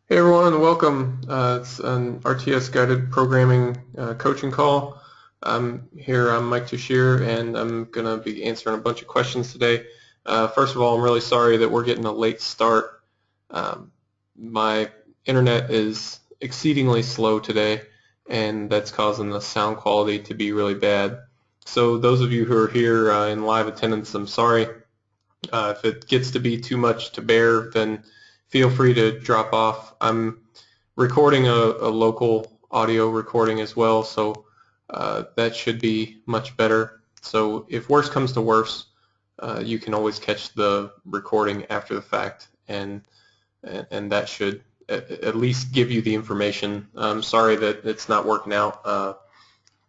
Hey everyone, welcome. It's an RTS guided programming coaching call. I'm Mike Tushir, and I'm going to be answering a bunch of questions today. First of all, I'm really sorry that we're getting a late start. My internet is exceedingly slow today, and that's causing the sound quality to be really bad. So those of you who are here in live attendance, I'm sorry. If it gets to be too much to bear, then feel free to drop off. I'm recording a local audio recording as well, so that should be much better. So if worse comes to worse, you can always catch the recording after the fact, and that should at least give you the information. I'm sorry that it's not working out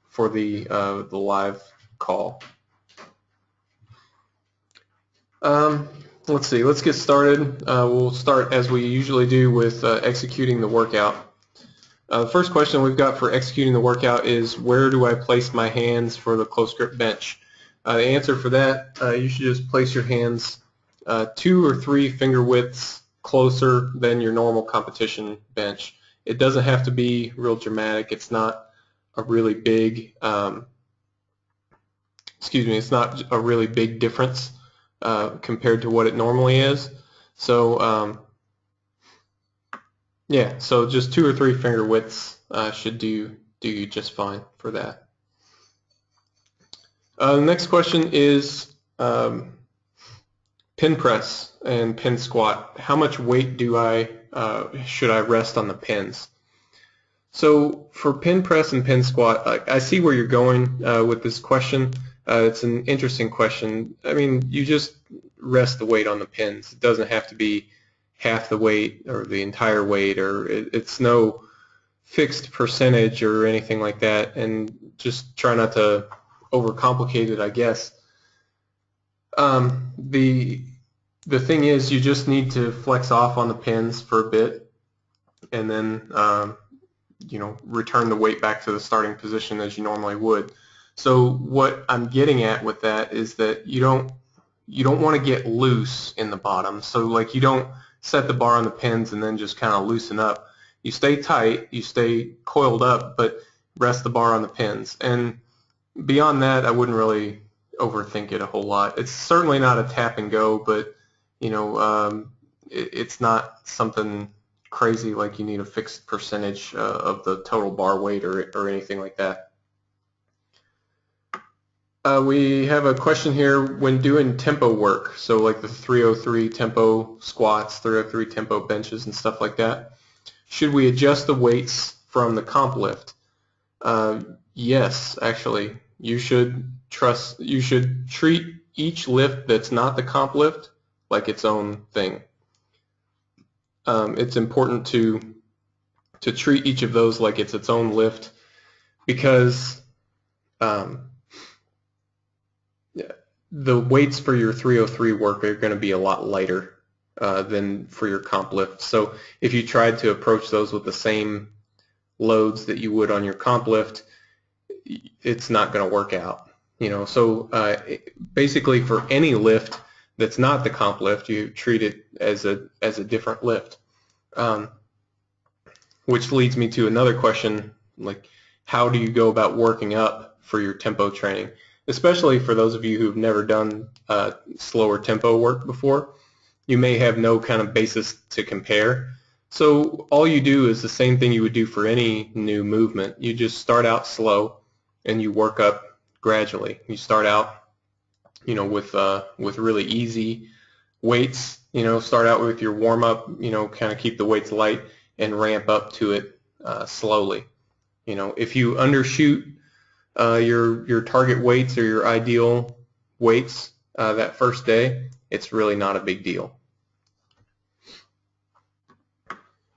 for the live call. Let's see. Let's get started. We'll start as we usually do with executing the workout. The first question we've got for executing the workout is, where do I place my hands for the close grip bench? The answer for that, you should just place your hands 2 or 3 finger widths closer than your normal competition bench. It doesn't have to be real dramatic. It's not a really big, it's not a really big difference compared to what it normally is. So yeah, so just 2 or 3 finger widths should do you just fine for that. The next question is pin press and pin squat. How much weight should I rest on the pins? So for pin press and pin squat, I see where you're going with this question. It's an interesting question. I mean, you just rest the weight on the pins. It doesn't have to be half the weight or the entire weight, or it's no fixed percentage or anything like that, and just try not to overcomplicate it, I guess. The thing is, you just need to flex off on the pins for a bit, and then return the weight back to the starting position as you normally would. So what I'm getting at with that is that you don't want to get loose in the bottom. So like, you don't set the bar on the pins and then just kind of loosen up. You stay tight, you stay coiled up, but rest the bar on the pins. And beyond that, I wouldn't really overthink it a whole lot. It's certainly not a tap and go, but it's not something crazy like you need a fixed percentage of the total bar weight or anything like that. We have a question here, when doing tempo work, so like the 303 tempo squats, 303 tempo benches and stuff like that, should we adjust the weights from the comp lift? Yes, actually. You should treat each lift that's not the comp lift like its own thing. It's important to treat each of those like it's its own lift, because the weights for your 303 work are going to be a lot lighter than for your comp lift. So if you tried to approach those with the same loads that you would on your comp lift, it's not going to work out. So basically, for any lift that's not the comp lift, you treat it as a different lift. Which leads me to another question, like, how do you go about working up for your tempo training? Especially for those of you who've never done slower tempo work before, you may have no kind of basis to compare. So all you do is the same thing you would do for any new movement. You just start out slow and you work up gradually. You start out, with really easy weights. Start out with your warm up. Kind of keep the weights light and ramp up to it slowly. If you undershoot your target weights or your ideal weights that first day, it's really not a big deal.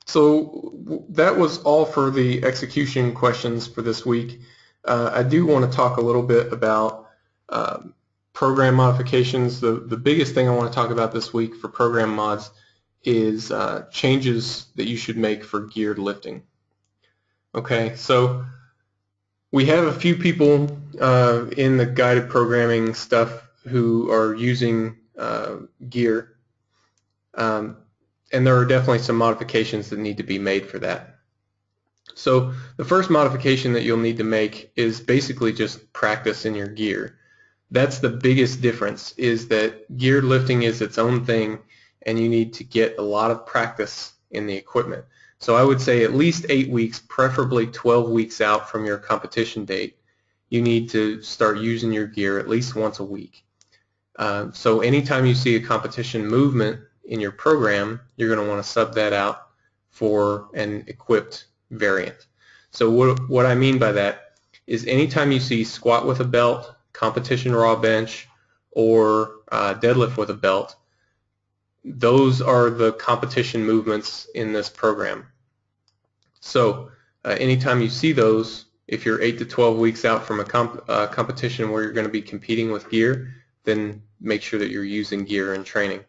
So that was all for the execution questions for this week. I do want to talk a little bit about program modifications. The biggest thing I want to talk about this week for program mods is changes that you should make for geared lifting. Okay, so we have a few people in the guided programming stuff who are using gear. and there are definitely some modifications that need to be made for that. So the first modification that you'll need to make is basically just practice in your gear. That's the biggest difference, is that geared lifting is its own thing, and you need to get a lot of practice in the equipment. So I would say at least 8 weeks, preferably 12 weeks out from your competition date, you need to start using your gear at least once a week. So anytime you see a competition movement in your program, you're going to want to sub that out for an equipped variant. So what I mean by that is anytime you see squat with a belt, competition raw bench, or deadlift with a belt, those are the competition movements in this program. So anytime you see those, if you're 8 to 12 weeks out from a competition where you're going to be competing with gear, then make sure that you're using gear in training.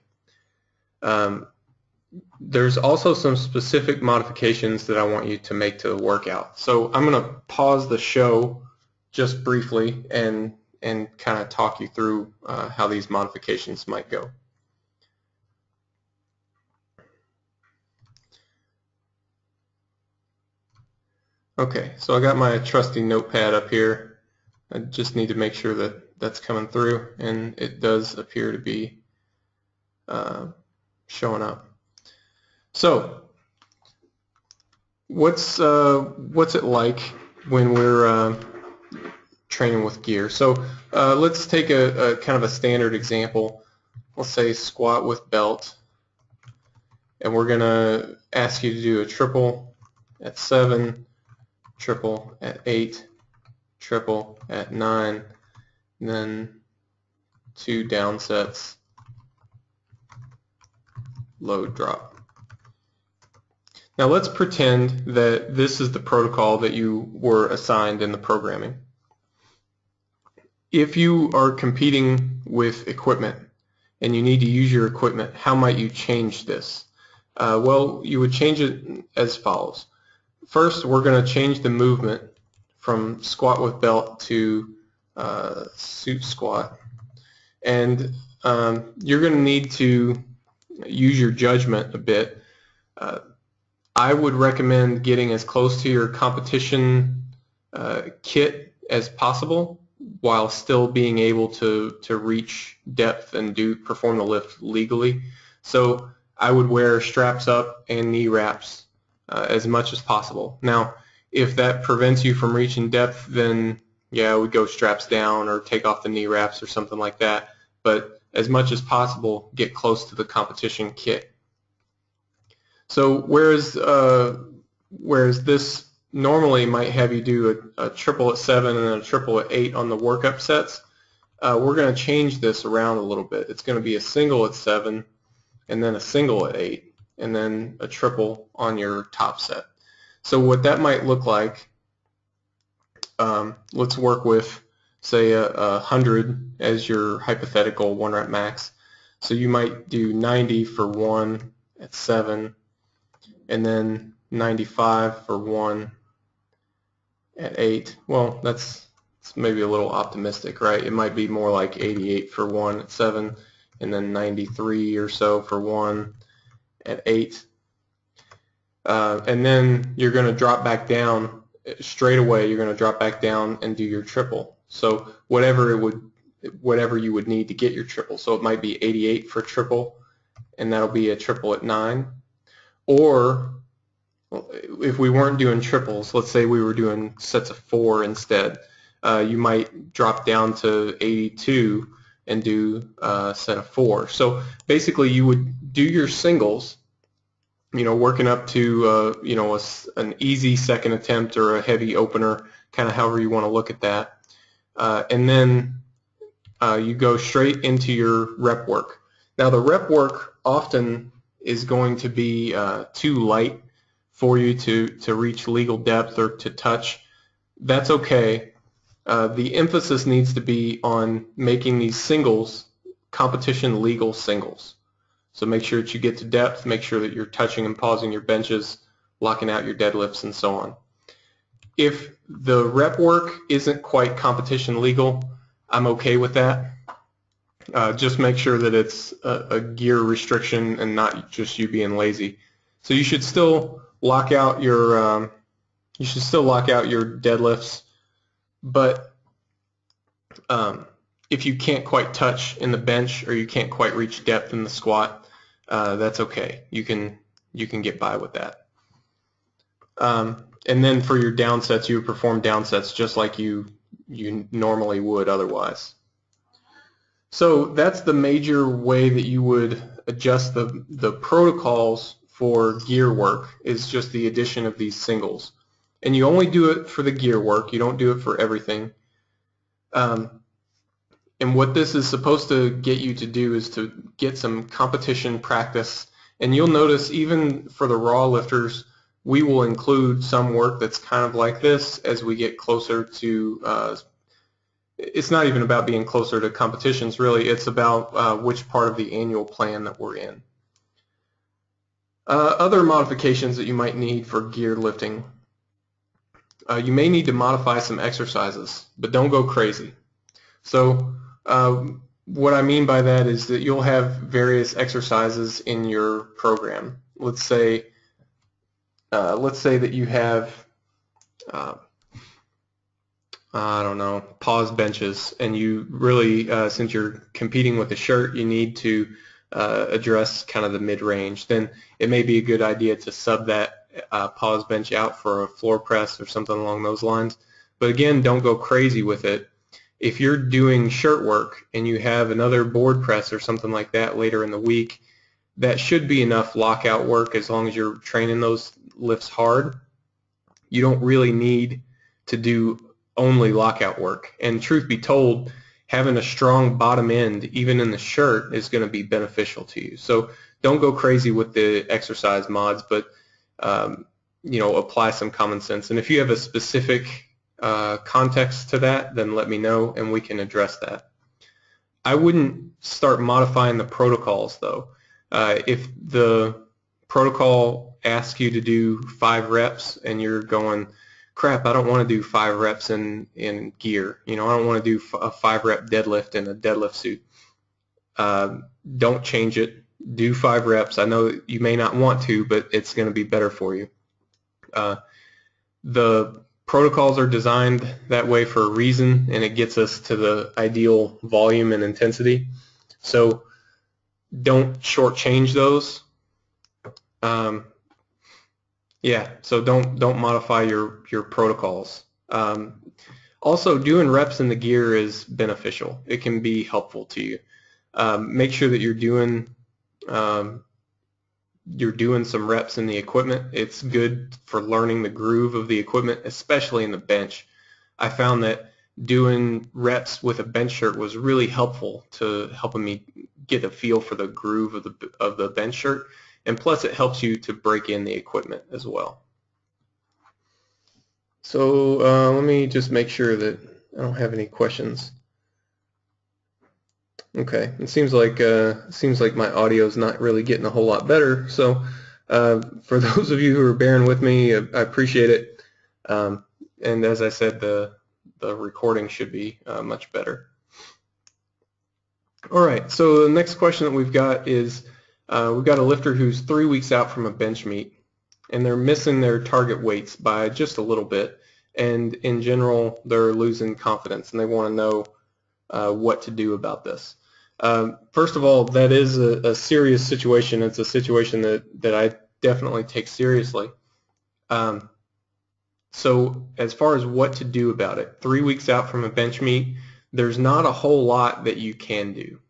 There's also some specific modifications that I want you to make to the workout. So I'm going to pause the show just briefly and kind of talk you through how these modifications might go. Okay, so I got my trusty notepad up here. I just need to make sure that that's coming through, and it does appear to be showing up. So what's it like when we're training with gear? So let's take a kind of a standard example. Let's say squat with belt, and we're going to ask you to do a triple at 7, triple at 8, triple at 9, and then 2 down sets, load drop. Now let's pretend that this is the protocol that you were assigned in the programming. If you are competing with equipment and you need to use your equipment, how might you change this? Well, you would change it as follows. First, we're going to change the movement from squat with belt to suit squat, and you're going to need to use your judgment a bit. I would recommend getting as close to your competition kit as possible while still being able to reach depth and perform the lift legally. So I would wear straps up and knee wraps as much as possible. Now, if that prevents you from reaching depth, then yeah, I would go straps down or take off the knee wraps or something like that. But as much as possible, get close to the competition kit. So whereas this normally might have you do a triple at 7 and then a triple at 8 on the workup sets, we're going to change this around a little bit. It's going to be a single at 7 and then a single at 8 and then a triple on your top set. So what that might look like, let's work with, say, 100 as your hypothetical 1 rep max. So you might do 90 for 1 at 7, and then 95 for 1 at 8. Well, that's maybe a little optimistic, right? It might be more like 88 for 1 at 7, and then 93 or so for 1 at 8. And then you're going to drop back down straight away. You're going to drop back down and do your triple. So whatever you would need to get your triple. So it might be 88 for triple, and that'll be a triple at 9. Or if we weren't doing triples, let's say we were doing sets of 4 instead, you might drop down to 82 and do a set of 4. So basically you would do your singles, working up to an easy second attempt or a heavy opener, kind of however you want to look at that, and then you go straight into your rep work. Now the rep work often is going to be too light for you to reach legal depth or to touch. That's okay. The emphasis needs to be on making these singles competition legal singles. So make sure that you get to depth, make sure that you're touching and pausing your benches, locking out your deadlifts, and so on. If the rep work isn't quite competition legal, I'm okay with that. Just make sure that it's a gear restriction and not just you being lazy. So you should still lock out your deadlifts, but if you can't quite touch in the bench or you can't quite reach depth in the squat, that's okay. You can get by with that. And then for your down sets, you would perform down sets just like you normally would otherwise. So that's the major way that you would adjust the protocols for gear work, is just the addition of these singles. And you only do it for the gear work. You don't do it for everything. And what this is supposed to get you to do is to get some competition practice. And you'll notice even for the raw lifters, we will include some work that's kind of like this as we get closer to, it's not even about being closer to competitions really, it's about which part of the annual plan that we're in. Other modifications that you might need for geared lifting. You may need to modify some exercises, but don't go crazy. So what I mean by that is that you'll have various exercises in your program. Let's say that you have I don't know, pause benches, and you really, since you're competing with a shirt, you need to address kind of the mid-range. Then it may be a good idea to sub that pause bench out for a floor press or something along those lines. But again, don't go crazy with it. If you're doing shirt work and you have another board press or something like that later in the week, that should be enough lockout work as long as you're training those lifts hard. You don't really need to do only lockout work. And truth be told, having a strong bottom end, even in the shirt, is going to be beneficial to you. So don't go crazy with the exercise mods, but apply some common sense. And if you have a specific context to that, then let me know and we can address that. I wouldn't start modifying the protocols though. If the protocol asks you to do 5 reps and you're going, crap, I don't want to do 5 reps in gear. I don't want to do a 5-rep deadlift in a deadlift suit. Don't change it. Do 5 reps. I know you may not want to, but it's going to be better for you. The protocols are designed that way for a reason, and it gets us to the ideal volume and intensity. So don't shortchange those. So don't modify your protocols. Also, doing reps in the gear is beneficial. It can be helpful to you. Make sure that you're doing some reps in the equipment. It's good for learning the groove of the equipment, especially in the bench. I found that doing reps with a bench shirt was really helpful to helping me get a feel for the groove of the bench shirt. And plus it helps you to break in the equipment as well. So let me just make sure that I don't have any questions. Okay, it seems like my audio is not really getting a whole lot better. So for those of you who are bearing with me, I appreciate it. And as I said, the recording should be much better. All right, so the next question that we've got is, we've got a lifter who's 3 weeks out from a bench meet, and they're missing their target weights by just a little bit, and in general they're losing confidence, and they want to know what to do about this. First of all, that is a serious situation. It's a situation that I definitely take seriously. So as far as what to do about it, 3 weeks out from a bench meet, there's not a whole lot that you can do.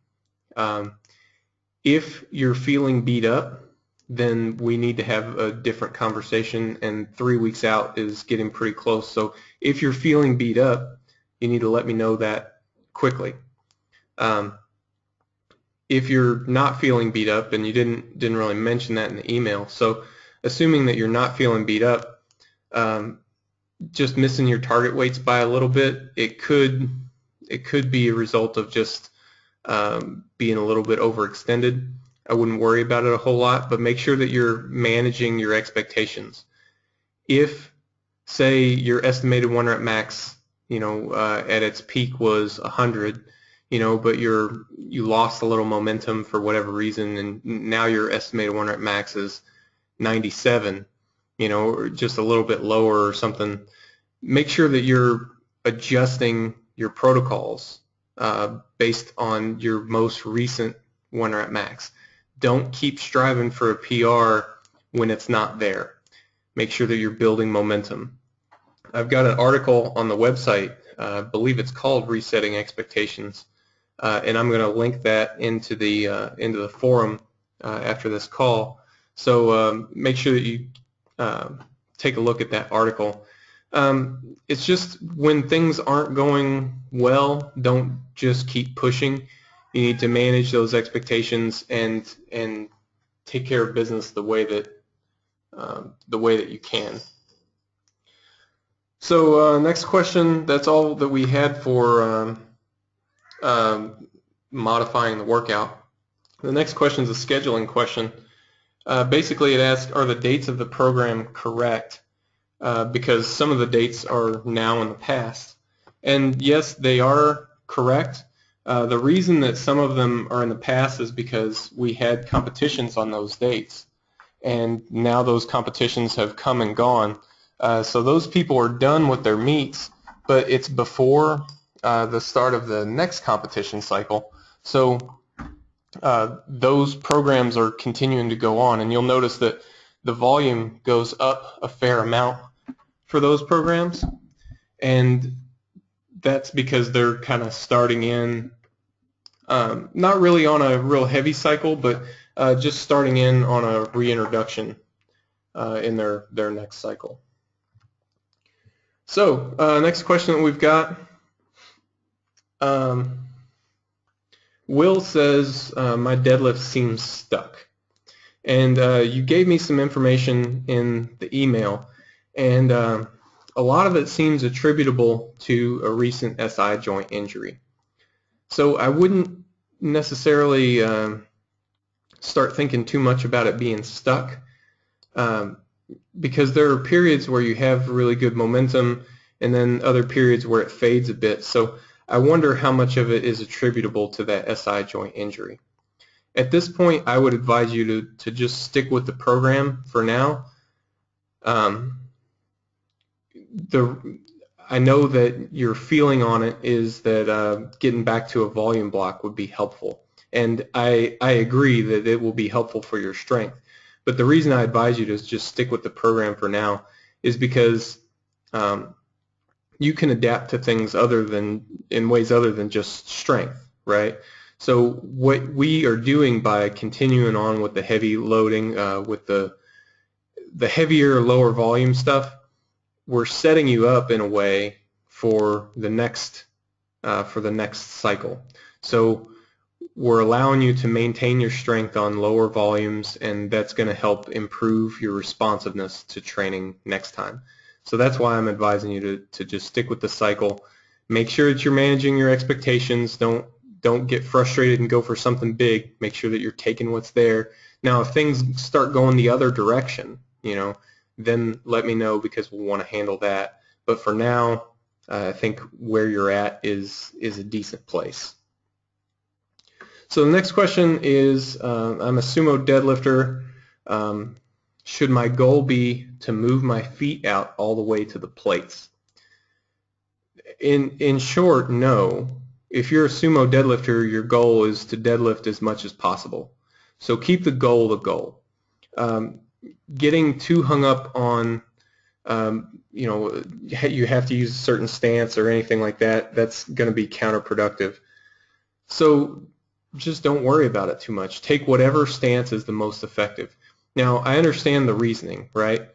If you're feeling beat up, then we need to have a different conversation, and 3 weeks out is getting pretty close. So if you're feeling beat up, you need to let me know that quickly. If you're not feeling beat up, and you didn't really mention that in the email, so assuming that you're not feeling beat up, just missing your target weights by a little bit, it could be a result of just being a little bit overextended. I wouldn't worry about it a whole lot, but make sure that you're managing your expectations. If, say, your estimated 1 rep max, at its peak was 100, but you lost a little momentum for whatever reason, and now your estimated 1 rep max is 97, or just a little bit lower or something, make sure that you're adjusting your protocols based on your most recent 1 rep max. Don't keep striving for a PR when it's not there. Make sure that you're building momentum. I've got an article on the website, I believe it's called Resetting Expectations, and I'm going to link that into the forum after this call. So make sure that you take a look at that article. It's just when things aren't going well, don't just keep pushing. You need to manage those expectations and take care of business the way that you can. So next question. That's all that we had for modifying the workout. The next question is a scheduling question. Basically, it asks, are the dates of the program correct? Because some of the dates are now in the past. And yes, they are correct. The reason that some of them are in the past is because we had competitions on those dates, and now those competitions have come and gone. So those people are done with their meets, but it's before the start of the next competition cycle. So those programs are continuing to go on, and you'll notice that the volume goes up a fair amount for those programs, and that's because they're kind of starting in, not really on a real heavy cycle, but just starting in on a reintroduction in their next cycle. So next question that we've got, Will says, my deadlift seems stuck. And you gave me some information in the email, and a lot of it seems attributable to a recent SI joint injury. So I wouldn't necessarily start thinking too much about it being stuck, because there are periods where you have really good momentum and then other periods where it fades a bit. So I wonder how much of it is attributable to that SI joint injury. At this point, I would advise you to just stick with the program for now. I know that your feeling on it is that getting back to a volume block would be helpful, and I agree that it will be helpful for your strength. But the reason I advise you to just stick with the program for now is because you can adapt to things in ways other than just strength, right? So what we are doing by continuing on with the heavy loading, with the heavier, lower volume stuff, we're setting you up in a way for the next cycle. So we're allowing you to maintain your strength on lower volumes, and that's going to help improve your responsiveness to training next time. So that's why I'm advising you to just stick with the cycle. Make sure that you're managing your expectations. Don't get frustrated and go for something big. Make sure that you're taking what's there. Now, if things start going the other direction, then let me know, because we'll want to handle that. But for now, I think where you're at is a decent place. So the next question is, I'm a sumo deadlifter. Should my goal be to move my feet out all the way to the plates? In short, no. If you're a sumo deadlifter, your goal is to deadlift as much as possible. So keep the goal the goal. Getting too hung up on, you have to use a certain stance or anything like that, that's going to be counterproductive. So just don't worry about it too much. Take whatever stance is the most effective. Now, I understand the reasoning, right?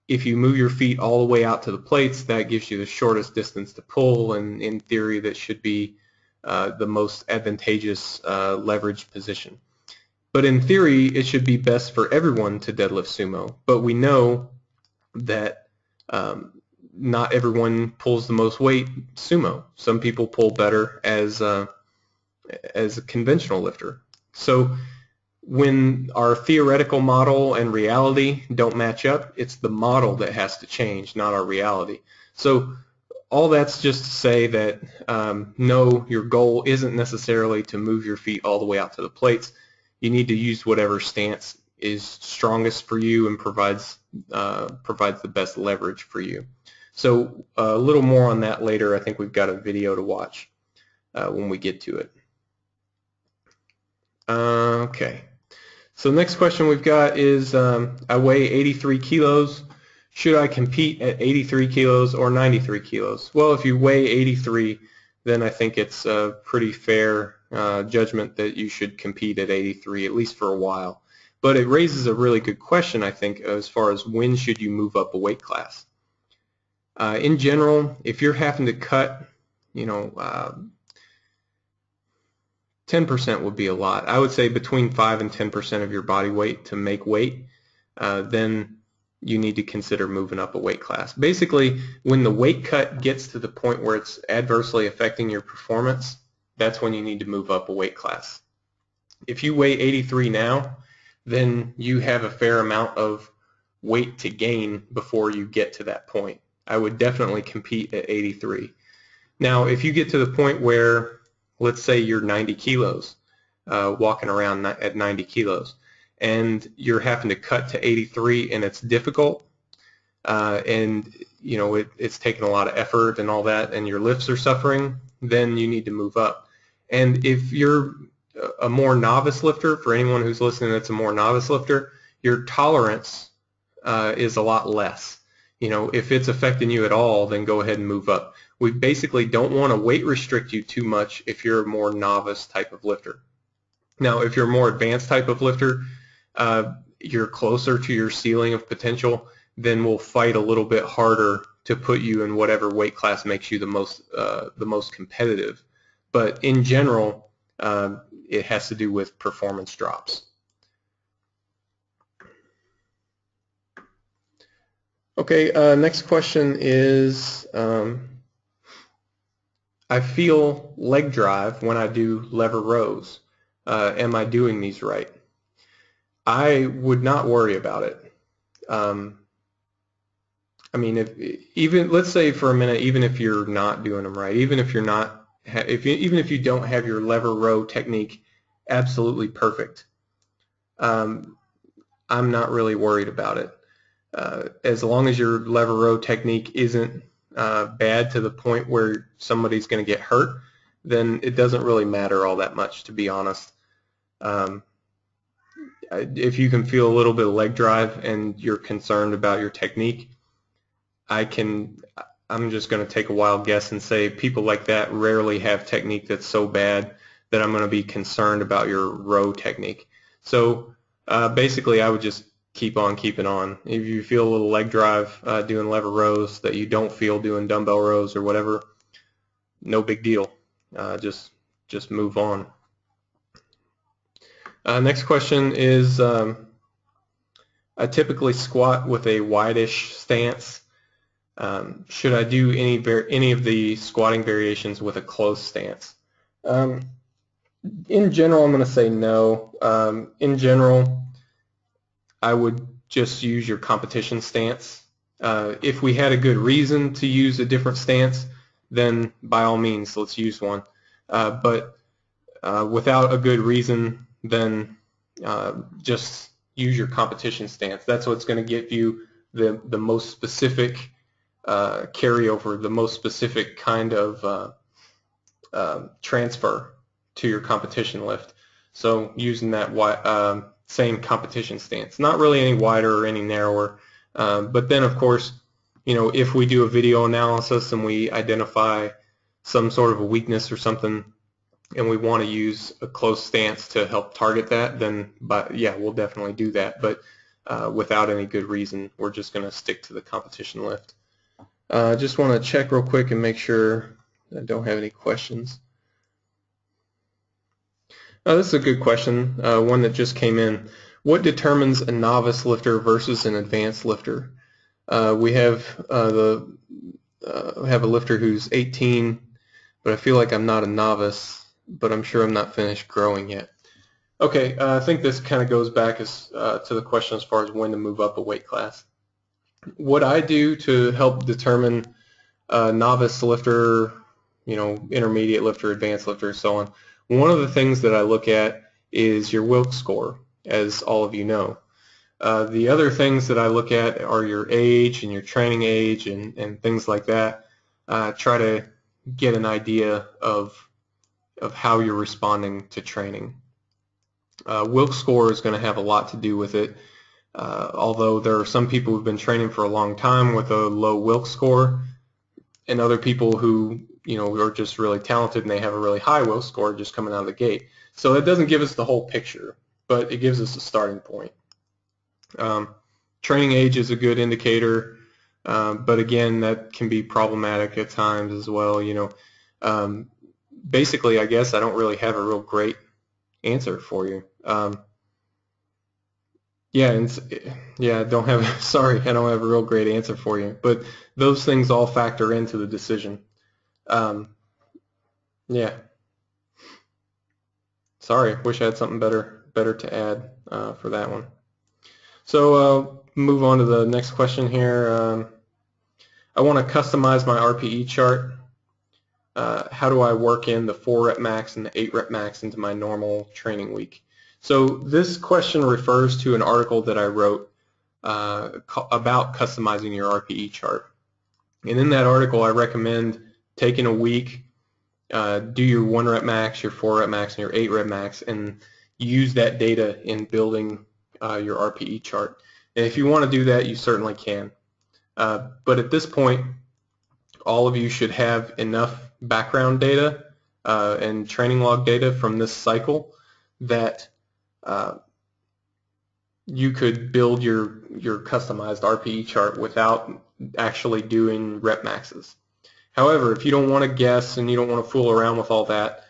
If you move your feet all the way out to the plates, that gives you the shortest distance to pull, and in theory that should be the most advantageous leverage position. But in theory, it should be best for everyone to deadlift sumo. But we know that not everyone pulls the most weight sumo. Some people pull better as a conventional lifter. So when our theoretical model and reality don't match up, it's the model that has to change, not our reality. So all that's just to say that no, your goal isn't necessarily to move your feet all the way out to the plates. You need to use whatever stance is strongest for you and provides the best leverage for you. So a little more on that later. I think we've got a video to watch when we get to it. Okay. So the next question we've got is, I weigh 83 kilos. Should I compete at 83 kilos or 93 kilos? Well, if you weigh 83, then I think it's a pretty fair judgment that you should compete at 83, at least for a while. But it raises a really good question, I think, as far as when should you move up a weight class. In general, if you're having to cut, 10% would be a lot. I would say between 5 and 10% of your body weight to make weight, then you need to consider moving up a weight class. Basically, when the weight cut gets to the point where it's adversely affecting your performance, that's when you need to move up a weight class. If you weigh 83 now, then you have a fair amount of weight to gain before you get to that point. I would definitely compete at 83. Now, if you get to the point where, let's say you're 90 kilos, walking around at 90 kilos, and you're having to cut to 83 and it's difficult, and it's taking a lot of effort and all that, and your lifts are suffering, then you need to move up. And if you're a more novice lifter, for anyone who's listening that's a more novice lifter, your tolerance is a lot less. If it's affecting you at all, then go ahead and move up. We basically don't want to weight restrict you too much if you're a more novice type of lifter. Now, if you're a more advanced type of lifter, you're closer to your ceiling of potential, then we'll fight a little bit harder to put you in whatever weight class makes you the most competitive. But in general, it has to do with performance drops. Okay, next question is, I feel leg drive when I do lever rows. Am I doing these right? I would not worry about it. I mean, let's say for a minute, even if you're not doing them right, even if you're not, even if you don't have your lever row technique absolutely perfect, I'm not really worried about it. As long as your lever row technique isn't bad to the point where somebody's going to get hurt, then it doesn't really matter all that much, to be honest. If you can feel a little bit of leg drive and you're concerned about your technique, I'm just going to take a wild guess and say people like that rarely have technique that's so bad that I'm going to be concerned about your row technique. So basically, I would just keep on keeping on. If you feel a little leg drive doing lever rows that you don't feel doing dumbbell rows or whatever, no big deal. Just move on. Next question is, I typically squat with a wide-ish stance. Should I do any of the squatting variations with a closed stance? In general, I'm going to say no. In general, I would just use your competition stance. If we had a good reason to use a different stance, then by all means, let's use one. But without a good reason, then just use your competition stance. That's what's going to give you the most specific carryover, the most specific kind of transfer to your competition lift. So using that same competition stance, not really any wider or any narrower, but then of course, if we do a video analysis and we identify some sort of a weakness or something and we want to use a closed stance to help target that, then yeah, we'll definitely do that. But without any good reason, we're just going to stick to the competition lift. Just want to check real quick and make sure I don't have any questions. This is a good question, one that just came in. What determines a novice lifter versus an advanced lifter? We have a lifter who's 18, but I feel like I'm not a novice, but I'm sure I'm not finished growing yet. Okay, I think this kind of goes back to the question as far as when to move up a weight class. What I do to help determine novice lifter, intermediate lifter, advanced lifter, so on, one of the things that I look at is your Wilks score, as all of you know. The other things that I look at are your age and your training age and things like that. Try to get an idea of how you're responding to training. Wilks score is going to have a lot to do with it. Although there are some people who've been training for a long time with a low Wilks score, and other people who are just really talented and they have a really high Wilks score just coming out of the gate. So that doesn't give us the whole picture, but it gives us a starting point. Training age is a good indicator, but again, that can be problematic at times as well. Basically, I guess I don't really have a real great answer for you. I don't have. Sorry, I don't have a real great answer for you. But those things all factor into the decision. Yeah. Sorry, wish I had something better to add for that one. So move on to the next question here. I want to customize my RPE chart. How do I work in the 4-rep max and the 8-rep max into my normal training week? So this question refers to an article that I wrote about customizing your RPE chart. And in that article, I recommend taking a week, do your 1-rep max, your 4-rep max, and your 8-rep max, and use that data in building your RPE chart. And if you want to do that, you certainly can. But at this point, all of you should have enough background data and training log data from this cycle that you could build your customized RPE chart without actually doing rep maxes. However, if you don't want to guess and you don't want to fool around with all that,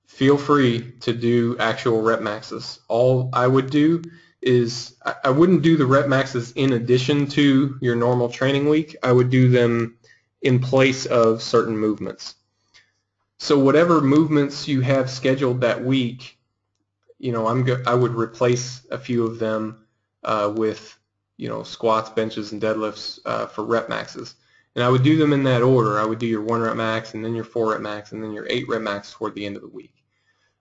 feel free to do actual rep maxes. All I would do is I wouldn't do the rep maxes in addition to your normal training week. I would do them in place of certain movements. So whatever movements you have scheduled that week, I would replace a few of them with squats, benches, and deadlifts for rep maxes. And I would do them in that order. I would do your 1-rep max, and then your 4-rep max, and then your 8-rep max toward the end of the week.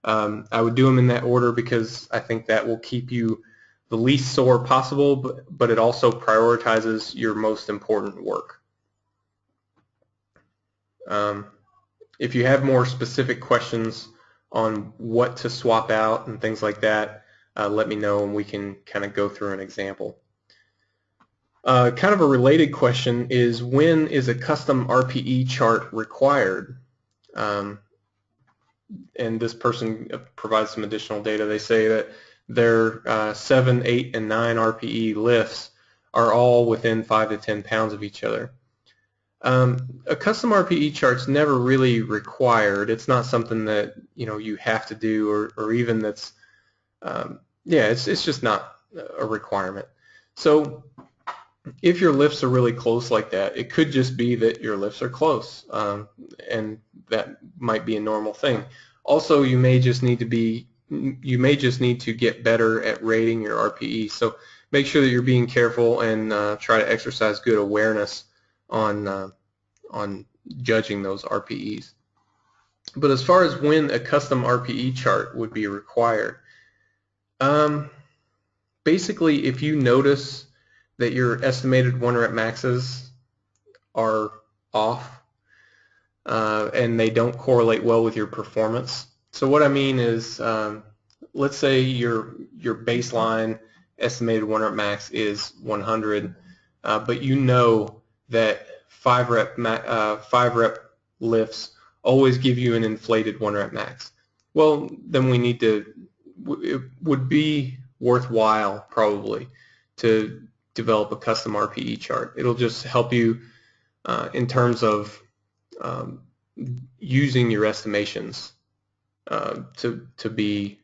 I would do them in that order because I think that will keep you the least sore possible, but it also prioritizes your most important work. If you have more specific questions on what to swap out and things like that, let me know and we can kind of go through an example. Kind of a related question is, when is a custom RPE chart required? And this person provides some additional data. They say that their 7, 8, and 9 RPE lifts are all within 5 to 10 pounds of each other. A custom RPE chart's never really required. It's not something that you have to do, or even that's it's just not a requirement. So if your lifts are really close like that, it could just be that your lifts are close, and that might be a normal thing. Also, you may just need to get better at rating your RPE. So make sure that you're being careful and try to exercise good awareness on judging those RPEs. But as far as when a custom RPE chart would be required, basically if you notice that your estimated 1-rep maxes are off and they don't correlate well with your performance. So what I mean is, let's say your baseline estimated 1-rep max is 100, but you know that 5-rep lifts always give you an inflated 1-rep max. Well, then it would be worthwhile probably to develop a custom RPE chart. It'll just help you in terms of using your estimations to be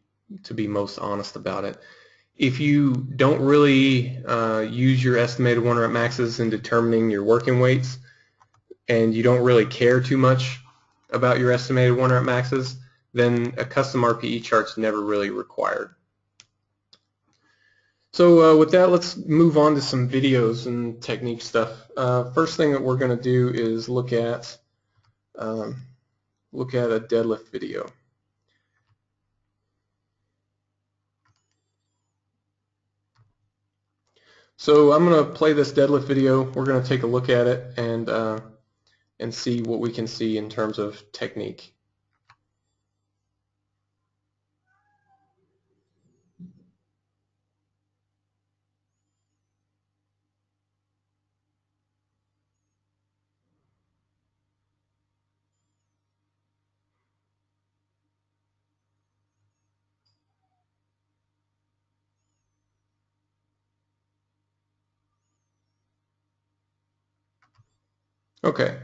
most honest about it. If you don't really use your estimated 1-rep maxes in determining your working weights, and you don't really care too much about your estimated 1-rep maxes, then a custom RPE chart's never really required. So with that, let's move on to some videos and technique stuff. First thing that we're going to do is look at a deadlift video. So I'm going to play this deadlift video. We're going to take a look at it and see what we can see in terms of technique. Okay.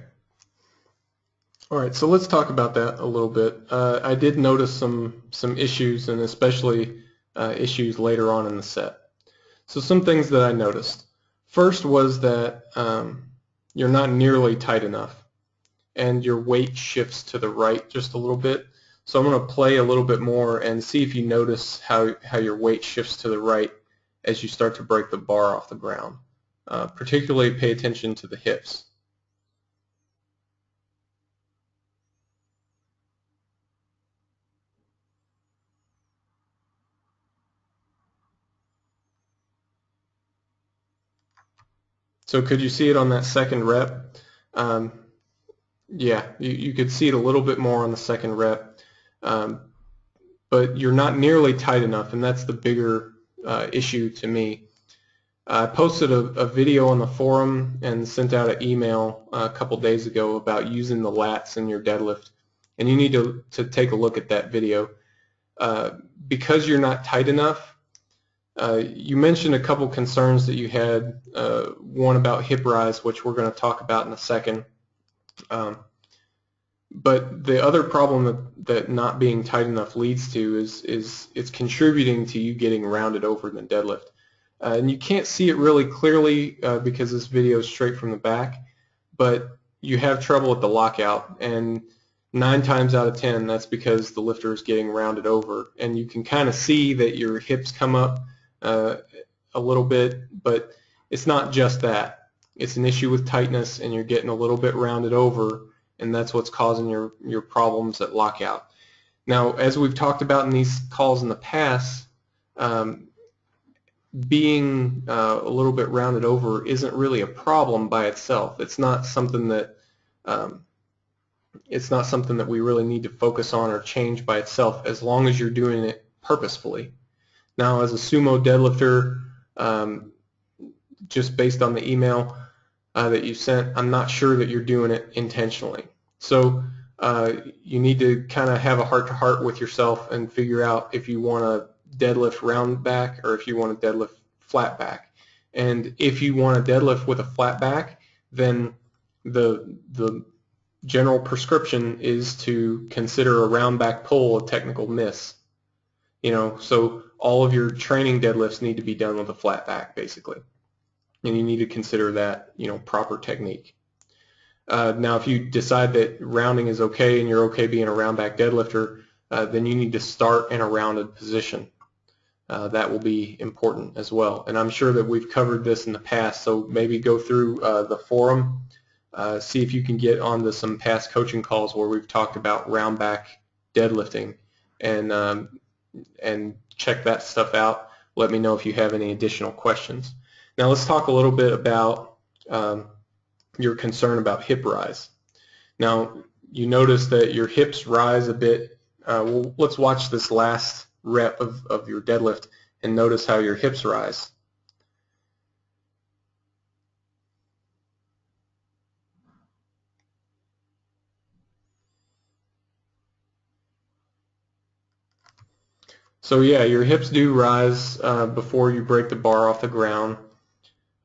All right, so let's talk about that a little bit. I did notice some issues, and especially issues later on in the set. So some things that I noticed. First was that you're not nearly tight enough, and your weight shifts to the right just a little bit. So I'm going to play a little bit more and see if you notice how your weight shifts to the right as you start to break the bar off the ground. Particularly pay attention to the hips. So could you see it on that second rep? Yeah, you could see it a little bit more on the second rep, but you're not nearly tight enough, and that's the bigger issue to me. I posted a video on the forum and sent out an email a couple days ago about using the lats in your deadlift, and you need to take a look at that video. Because you're not tight enough, you mentioned a couple concerns that you had, one about hip rise, which we're going to talk about in a second. But the other problem that not being tight enough leads to is it's contributing to you getting rounded over in the deadlift. And you can't see it really clearly because this video is straight from the back, but you have trouble with the lockout, and 9 times out of 10 that's because the lifter is getting rounded over. And you can kind of see that your hips come up a little bit, but it's not just that. It's an issue with tightness, and you're getting a little bit rounded over, and that's what's causing your problems at lockout. Now, as we've talked about in these calls in the past, being a little bit rounded over isn't really a problem by itself. It's not something that we really need to focus on or change by itself, as long as you're doing it purposefully. Now, as a sumo deadlifter, just based on the email that you sent, I'm not sure that you're doing it intentionally. So you need to kind of have a heart-to-heart with yourself and figure out if you want to deadlift round back or if you want to deadlift flat back. And if you want to deadlift with a flat back, then the general prescription is to consider a round back pull a technical miss. So all of your training deadlifts need to be done with a flat back, basically. And you need to consider that, proper technique. Now, if you decide that rounding is okay and you're okay being a round back deadlifter, then you need to start in a rounded position. That will be important as well. And I'm sure that we've covered this in the past, so maybe go through the forum, see if you can get onto some past coaching calls where we've talked about round back deadlifting, and check that stuff out. Let me know if you have any additional questions. Now let's talk a little bit about your concern about hip rise. Now, you notice that your hips rise a bit. Well, let's watch this last rep of your deadlift and notice how your hips rise. So yeah, your hips do rise before you break the bar off the ground.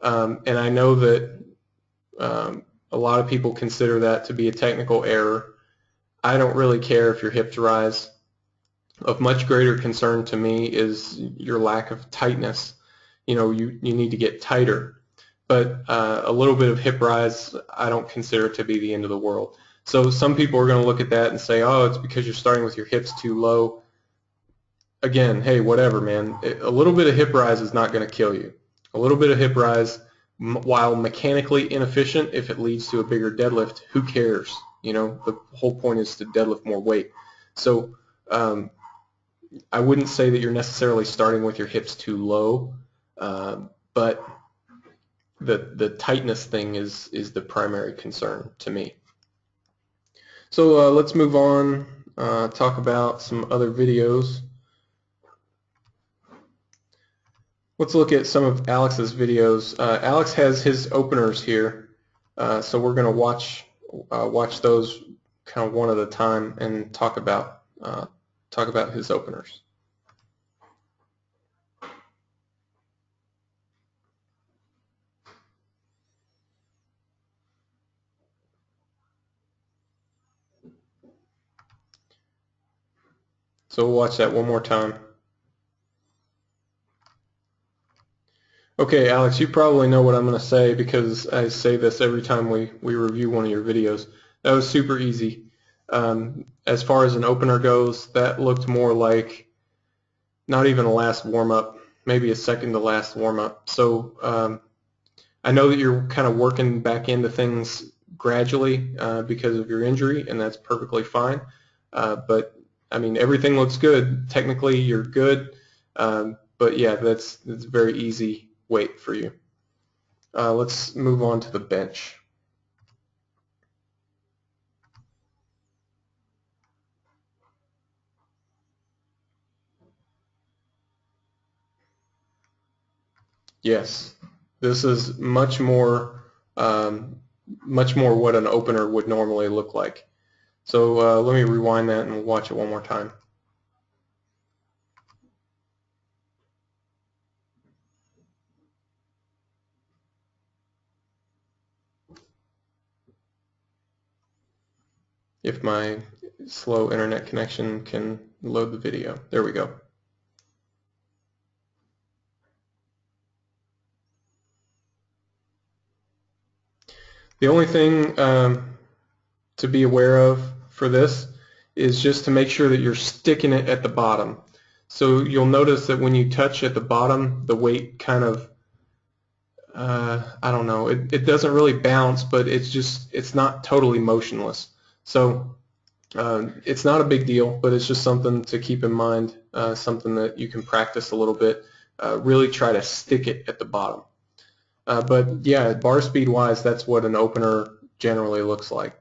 And I know that a lot of people consider that to be a technical error. I don't really care if your hips rise. Of much greater concern to me is your lack of tightness. You need to get tighter. But a little bit of hip rise, I don't consider to be the end of the world. So some people are going to look at that and say, oh, it's because you're starting with your hips too low. again, hey, whatever, man. A little bit of hip rise is not going to kill you. A little bit of hip rise, while mechanically inefficient, if it leads to a bigger deadlift, who cares? You know, the whole point is to deadlift more weight. So I wouldn't say that you're necessarily starting with your hips too low, but the tightness thing is the primary concern to me. So let's move on, talk about some other videos. Let's look at some of Alex's videos. Alex has his openers here, so we're going to watch those kind of one at a time and talk about his openers. So we'll watch that one more time. Okay, Alex, you probably know what I'm going to say because I say this every time we review one of your videos. That was super easy. As far as an opener goes, that looked more like not even a last warm-up, maybe a second to last warm-up. So I know that you're kind of working back into things gradually because of your injury, and that's perfectly fine. But I mean, everything looks good. Technically, you're good. But yeah, that's very easy weight for you. Let's move on to the bench. Yes, this is much more what an opener would normally look like. So let me rewind that and we'll watch it one more time. If my slow internet connection can load the video. There we go. The only thing to be aware of for this is just to make sure that you're sticking it at the bottom. So you'll notice that when you touch at the bottom, the weight kind of, I don't know, it doesn't really bounce, but it's not totally motionless. So it's not a big deal, but it's just something to keep in mind, something that you can practice a little bit. Really try to stick it at the bottom. But yeah, bar speed wise, that's what an opener generally looks like.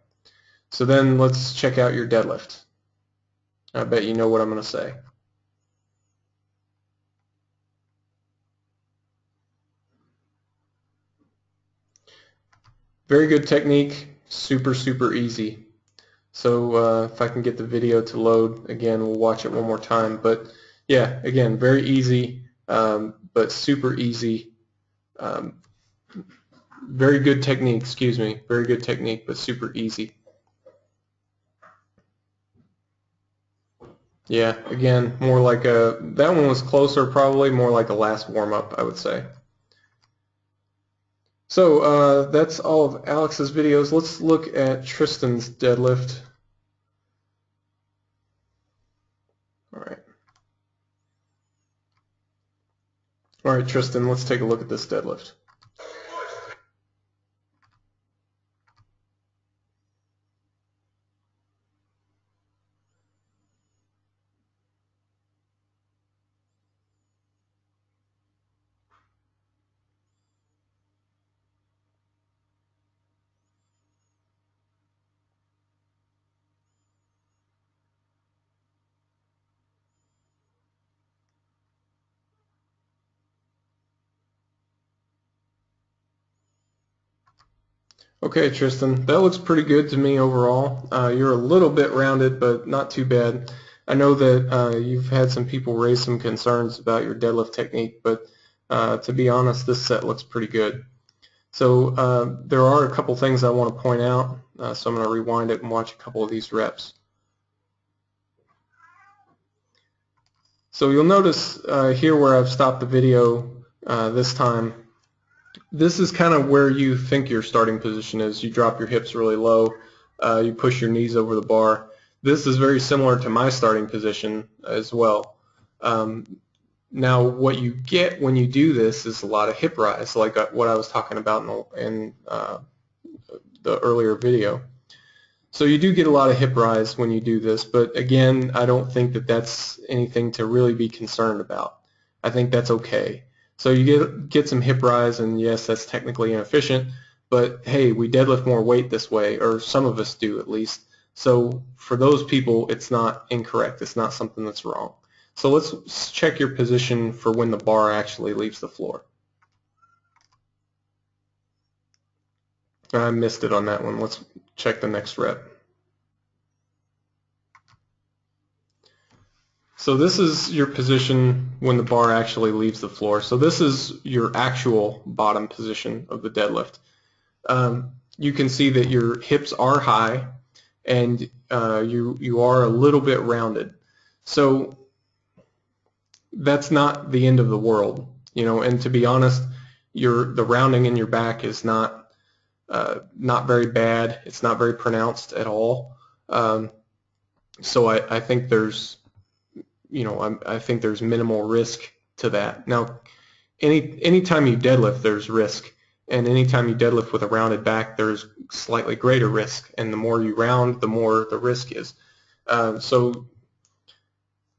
So then let's check out your deadlift. I bet you know what I'm going to say. Very good technique, super easy. So if I can get the video to load again, we'll watch it one more time. But yeah, again, very easy, but super easy. Very good technique, excuse me. Very good technique, but super easy. Yeah, again, more like that one was closer, probably more like a last warm-up, I would say. So that's all of Alex's videos. Let's look at Tristan's deadlift. All right, Tristan, let's take a look at this deadlift. Okay, Tristan, that looks pretty good to me overall. You're a little bit rounded, but not too bad. I know that you've had some people raise some concerns about your deadlift technique, but to be honest, this set looks pretty good. So there are a couple things I want to point out, so I'm going to rewind it and watch a couple of these reps. So you'll notice here where I've stopped the video this time, this is kind of where you think your starting position is. You drop your hips really low, you push your knees over the bar. This is very similar to my starting position as well. Now, what you get when you do this is a lot of hip rise, like what I was talking about in the earlier video. So you do get a lot of hip rise when you do this, but again, I don't think that that's anything to really be concerned about. I think that's okay. So you get some hip rise, and yes, that's technically inefficient, but hey, we deadlift more weight this way, or some of us do at least. So for those people, it's not incorrect. It's not something that's wrong. So let's check your position for when the bar actually leaves the floor. I missed it on that one. Let's check the next rep. So this is your position when the bar actually leaves the floor. So this is your actual bottom position of the deadlift. You can see that your hips are high and you are a little bit rounded. So that's not the end of the world, and to be honest, the rounding in your back is not very bad. It's not very pronounced at all. So I think there's I think there's minimal risk to that. Now, anytime you deadlift, there's risk, and anytime you deadlift with a rounded back, there's slightly greater risk, and the more you round, the more the risk is. So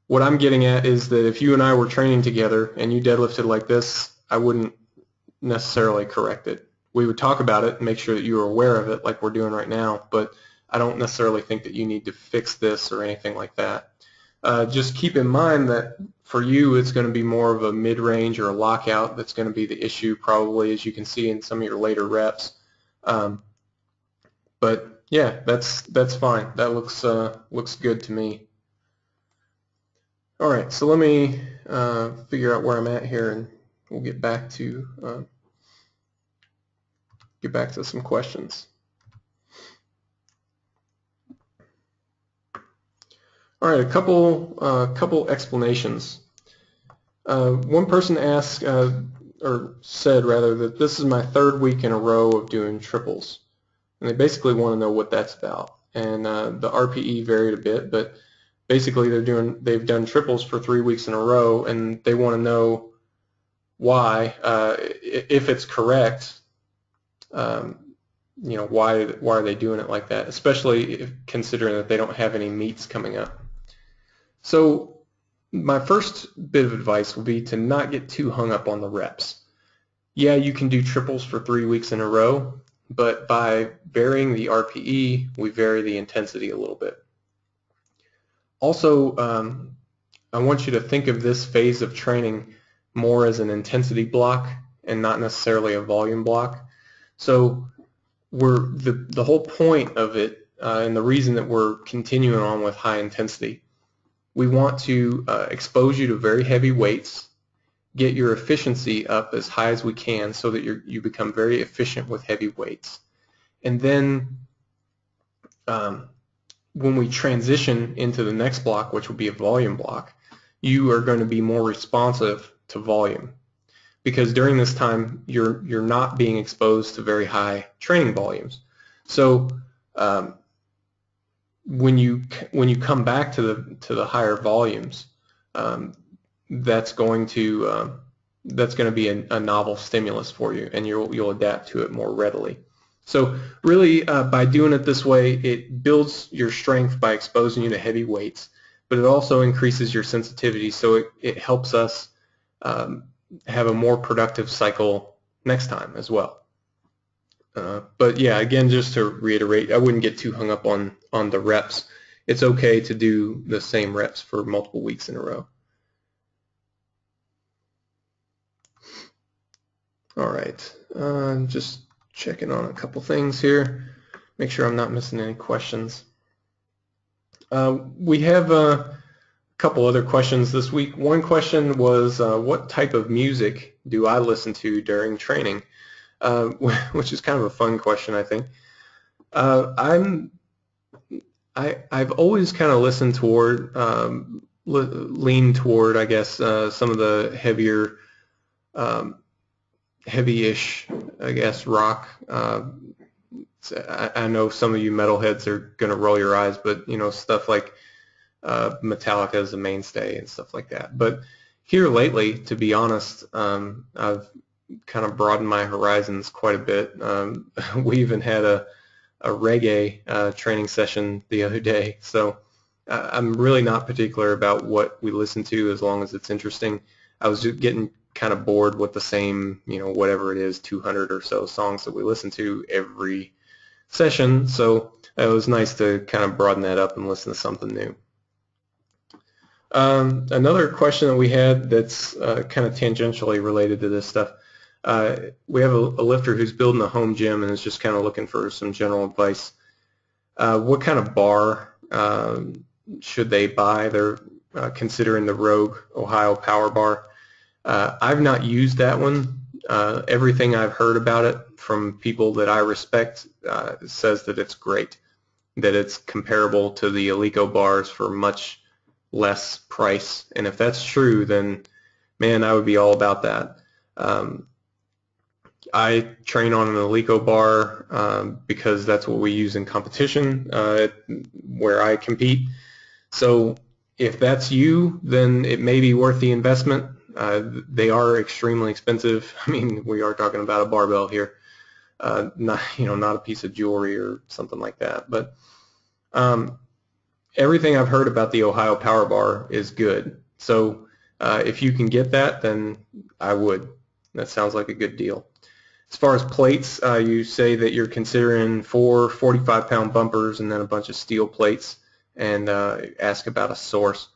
what I'm getting at is that if you and I were training together and you deadlifted like this, I wouldn't necessarily correct it. We would talk about it and make sure that you are aware of it like we're doing right now, but I don't necessarily think that you need to fix this or anything like that. Just keep in mind that for you it's going to be more of a mid-range or a lockout that's going to be the issue, probably, as you can see in some of your later reps. But yeah, that's fine. That looks good to me. All right, so let me figure out where I'm at here, and we'll get back to some questions. All right, a couple explanations. One person asked, or said rather, that this is my third week in a row of doing triples, and they basically want to know what that's about. And the RPE varied a bit, but basically they've done triples for 3 weeks in a row, and they want to know why, if it's correct. Why are they doing it like that, especially considering that they don't have any meets coming up. So my first bit of advice would be to not get too hung up on the reps. Yeah, you can do triples for 3 weeks in a row, but by varying the RPE, we vary the intensity a little bit. Also, I want you to think of this phase of training more as an intensity block and not necessarily a volume block. So the whole point of it, and the reason that we're continuing on with high intensity, we want to expose you to very heavy weights, get your efficiency up as high as we can so that you become very efficient with heavy weights. And then when we transition into the next block, which will be a volume block, you are going to be more responsive to volume, because during this time you're not being exposed to very high training volumes. So when you come back to the higher volumes, that's going to be a novel stimulus for you, and you'll adapt to it more readily. So really, by doing it this way, it builds your strength by exposing you to heavy weights, but it also increases your sensitivity, so it helps us have a more productive cycle next time as well. But yeah, again, just to reiterate, I wouldn't get too hung up on the reps. It's okay to do the same reps for multiple weeks in a row. All right, just checking on a couple things here, make sure I'm not missing any questions. We have a couple other questions this week. One question was, what type of music do I listen to during training? Which is kind of a fun question, I think. I've always kind of listened toward, leaned toward, I guess, some of the heavier, heavy-ish, I guess, rock. I know some of you metalheads are going to roll your eyes, but stuff like Metallica is a mainstay and stuff like that. But here lately, to be honest, I've kind of broadened my horizons quite a bit. We even had a reggae training session the other day, so I'm really not particular about what we listen to as long as it's interesting. I was just getting kind of bored with the same, whatever it is, 200 or so songs that we listen to every session, so it was nice to kind of broaden that up and listen to something new. Another question that we had that's kind of tangentially related to this stuff. We have a lifter who's building a home gym and is just kind of looking for some general advice. What kind of bar should they buy? They're considering the Rogue Ohio Power Bar. I've not used that one. Everything I've heard about it from people that I respect says that it's great, that it's comparable to the Alico bars for much less price. And if that's true, then man, I would be all about that. I train on an Alico bar because that's what we use in competition where I compete. So if that's you, then it may be worth the investment. They are extremely expensive. I mean, we are talking about a barbell here, not a piece of jewelry or something like that. But everything I've heard about the Ohio Power Bar is good. So if you can get that, then I would. That sounds like a good deal. As far as plates, you say that you're considering 4 45-pound bumpers and then a bunch of steel plates, and ask about a source.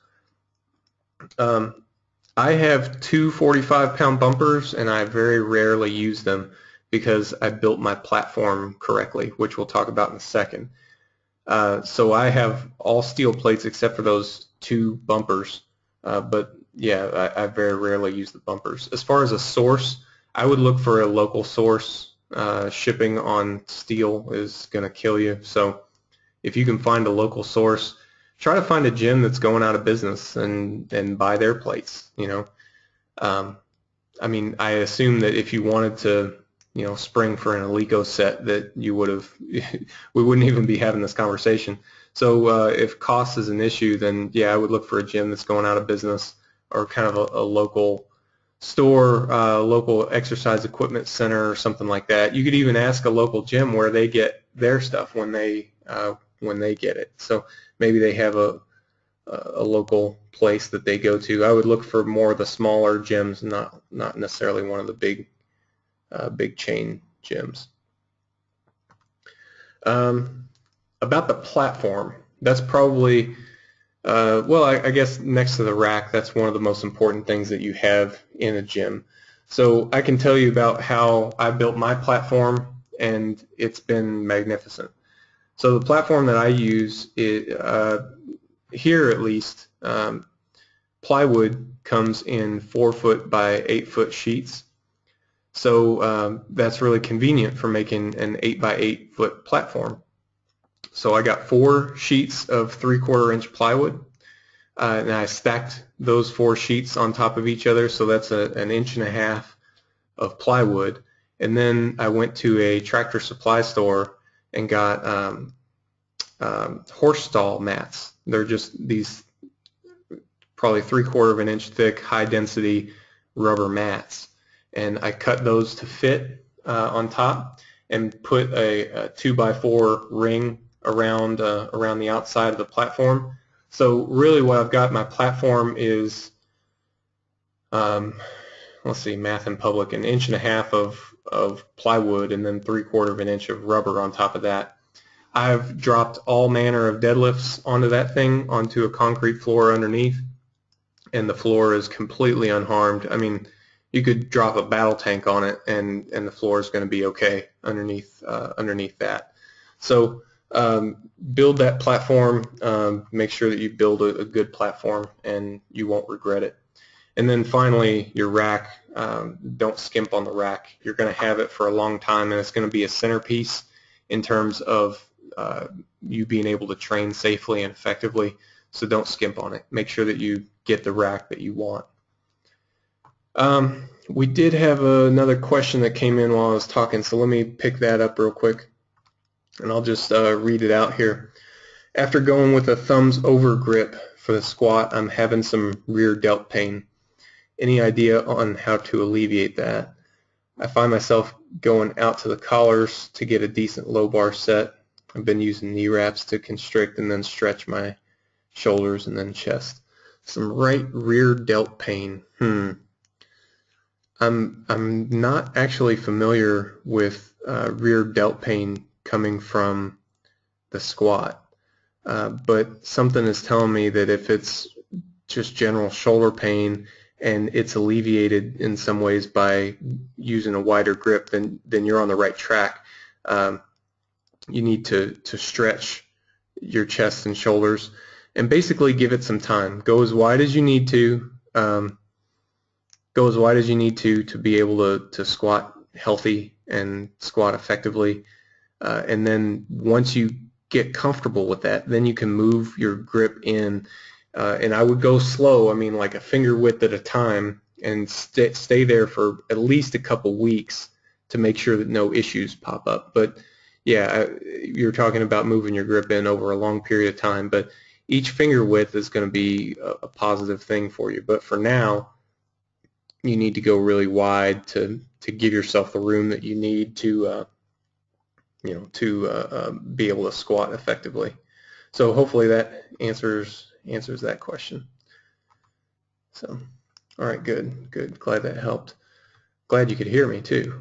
I have 2 45-pound bumpers, and I very rarely use them because I built my platform correctly, which we'll talk about in a second. So I have all steel plates except for those 2 bumpers, but yeah, I very rarely use the bumpers. As far as a source, I would look for a local source. Shipping on steel is going to kill you, so if you can find a local source, try to find a gym that's going out of business and buy their plates. I mean, I assume that if you wanted to spring for an Alico set that you would have, we wouldn't even be having this conversation. So if cost is an issue, then yeah, I would look for a gym that's going out of business or kind of a local store, local exercise equipment center or something like that. You could even ask a local gym where they get their stuff when they get it. So maybe they have a local place that they go to. I would look for more of the smaller gyms, not necessarily one of the big chain gyms. About the platform, that's probably well, I guess next to the rack, that's one of the most important things that you have in a gym. So I can tell you about how I built my platform, and it's been magnificent. So the platform that I use, here at least, plywood comes in 4-foot by 8-foot sheets. So that's really convenient for making an 8 by 8-foot platform. So I got 4 sheets of 3/4 inch plywood, and I stacked those 4 sheets on top of each other, so that's an 1.5 inches of plywood. And then I went to a Tractor Supply store and got horse stall mats. They're just these probably 3/4 inch thick, high density rubber mats, and I cut those to fit on top and put a 2x4 ring around the outside of the platform. So really what I've got, my platform is, let's see, math in public, 1.5 inches of plywood and then 3/4 inch of rubber on top of that. I've dropped all manner of deadlifts onto that thing, onto a concrete floor underneath, and the floor is completely unharmed. I mean, you could drop a battle tank on it and the floor is going to be okay underneath that. So build that platform, make sure that you build a good platform and you won't regret it. And then finally, your rack, don't skimp on the rack. You're going to have it for a long time, and it's going to be a centerpiece in terms of you being able to train safely and effectively, so don't skimp on it. Make sure that you get the rack that you want. We did have another question that came in while I was talking, so let me pick that up real quick, and I'll just read it out here. After going with a thumbs over grip for the squat, I'm having some rear delt pain. Any idea on how to alleviate that? I find myself going out to the collars to get a decent low bar set. I've been using knee wraps to constrict and then stretch my shoulders and then chest. Some right rear delt pain. I'm not actually familiar with rear delt pain coming from the squat, but something is telling me that if it's just general shoulder pain and it's alleviated in some ways by using a wider grip, then you're on the right track. You need to stretch your chest and shoulders and basically give it some time. Go as wide as you need to. Go as wide as you need to be able to squat healthy and squat effectively. And then once you get comfortable with that, then you can move your grip in. And I would go slow, I mean like a finger width at a time, and stay there for at least a couple weeks to make sure that no issues pop up. But yeah, you're talking about moving your grip in over a long period of time, but each finger width is going to be a positive thing for you. But for now, you need to go really wide to give yourself the room that you need to be able to squat effectively. So hopefully that answers that question. So, all right, good. Glad that helped. Glad you could hear me too.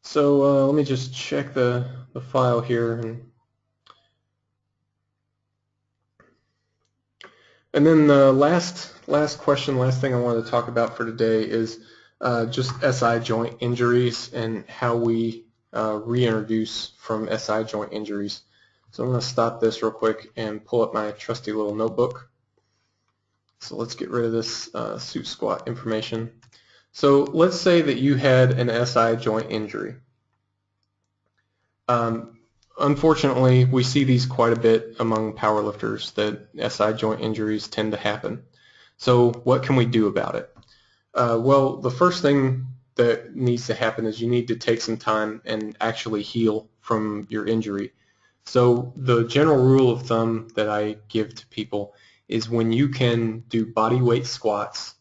So let me just check the file here, and then the last question, last thing I wanted to talk about for today is just SI joint injuries and how we reintroduce from SI joint injuries. So I'm going to stop this real quick and pull up my trusty little notebook. So let's get rid of this suit squat information. So let's say that you had an SI joint injury. Unfortunately, we see these quite a bit among powerlifters, that SI joint injuries tend to happen. So what can we do about it? Well, the first thing that needs to happen is you need to take some time and actually heal from your injury. So the general rule of thumb that I give to people is when you can do body weight squats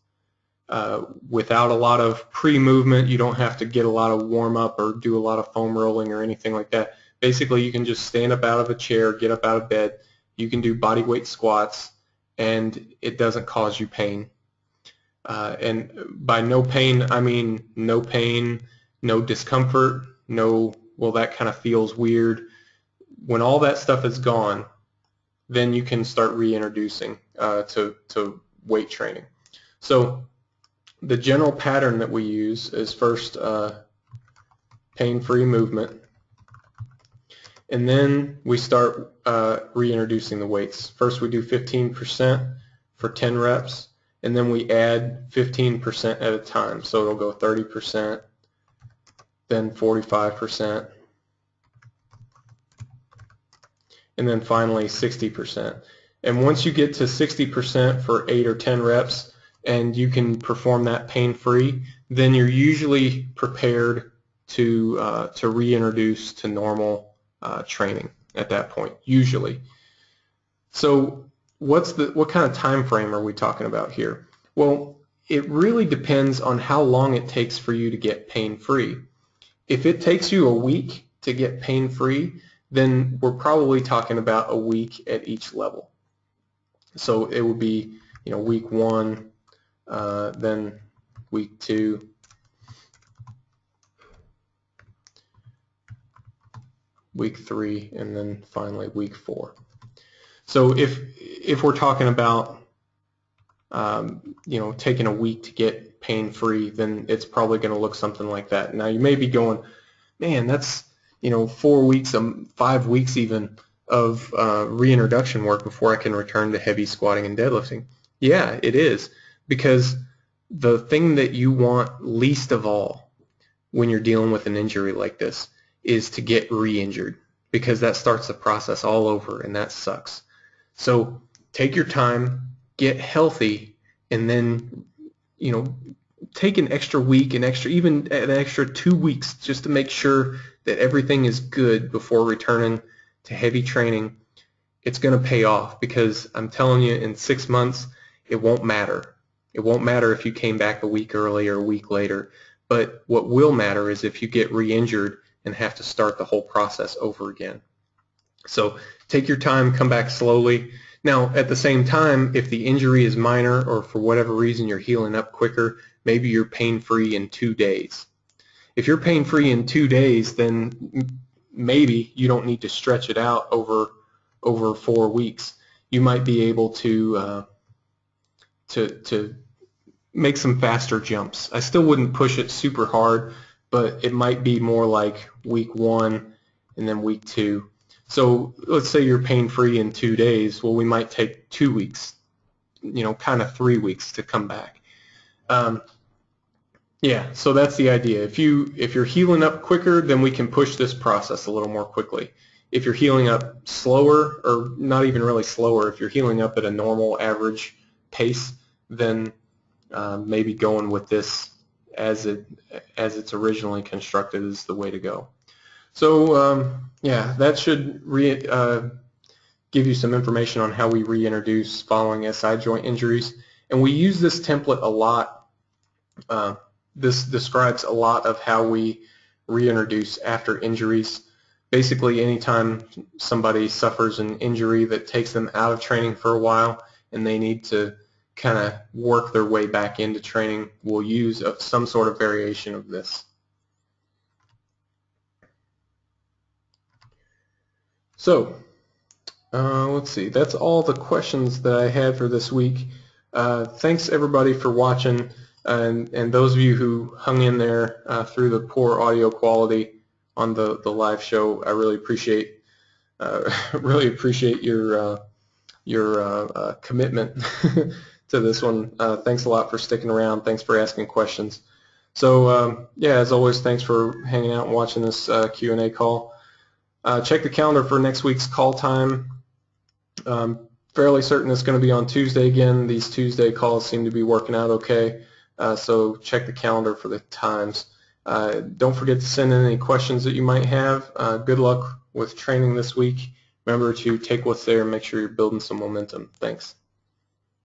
without a lot of pre-movement, you don't have to get a lot of warm-up or do a lot of foam rolling or anything like that. Basically, you can just stand up out of a chair, get up out of bed. You can do body weight squats, and it doesn't cause you pain. And by no pain, I mean no pain, no discomfort, no, well, that kind of feels weird. When all that stuff is gone, then you can start reintroducing to weight training. So the general pattern that we use is first pain-free movement, and then we start reintroducing the weights. First we do 15% for 10 reps, and then we add 15% at a time. So it'll go 30%, then 45%, and then finally 60%. And once you get to 60% for 8 or 10 reps, and you can perform that pain-free, then you're usually prepared to reintroduce to normal training at that point, usually. So what kind of time frame are we talking about here? Well, it really depends on how long it takes for you to get pain-free. If it takes you a week to get pain-free, then we're probably talking about a week at each level. So it would be, week 1, then week 2, week 3, and then finally week 4. So if we're talking about taking a week to get pain-free, then it's probably going to look something like that. Now you may be going, man, that's 4 weeks, 5 weeks even of reintroduction work before I can return to heavy squatting and deadlifting. Yeah, it is, because the thing that you want least of all when you're dealing with an injury like this is to get re-injured, because that starts the process all over, and that sucks. So take your time, get healthy, and then take an extra week, even an extra 2 weeks, just to make sure that everything is good before returning to heavy training, it's going to pay off, because I'm telling you, in 6 months, it won't matter. It won't matter if you came back a week early or a week later, but what will matter is if you get re-injured and have to start the whole process over again. So take your time, come back slowly. Now, at the same time, if the injury is minor or for whatever reason you're healing up quicker, maybe you're pain-free in 2 days. If you're pain-free in 2 days, then maybe you don't need to stretch it out over 4 weeks. You might be able to make some faster jumps. I still wouldn't push it super hard, but it might be more like week 1 and then week 2. So let's say you're pain-free in 2 days. Well, we might take 2 weeks, kind of 3 weeks to come back. Yeah, so that's the idea. If you're healing up quicker, then we can push this process a little more quickly. If you're healing up slower, or not even really slower, if you're healing up at a normal average pace, then maybe going with this as it's originally constructed is the way to go. So yeah, that should give you some information on how we reintroduce following SI joint injuries. And we use this template a lot. This describes a lot of how we reintroduce after injuries. Basically, anytime somebody suffers an injury that takes them out of training for a while and they need to kind of work their way back into training, we'll use some sort of variation of this. So let's see, that's all the questions that I had for this week. Thanks everybody for watching, and those of you who hung in there through the poor audio quality on the live show. I really appreciate your commitment to this one. Thanks a lot for sticking around. Thanks for asking questions. So yeah, as always, thanks for hanging out and watching this Q&A call. Check the calendar for next week's call time. Fairly certain it's going to be on Tuesday again. These Tuesday calls seem to be working out okay, so check the calendar for the times. Don't forget to send in any questions that you might have. Good luck with training this week. Remember to take what's there and make sure you're building some momentum. Thanks.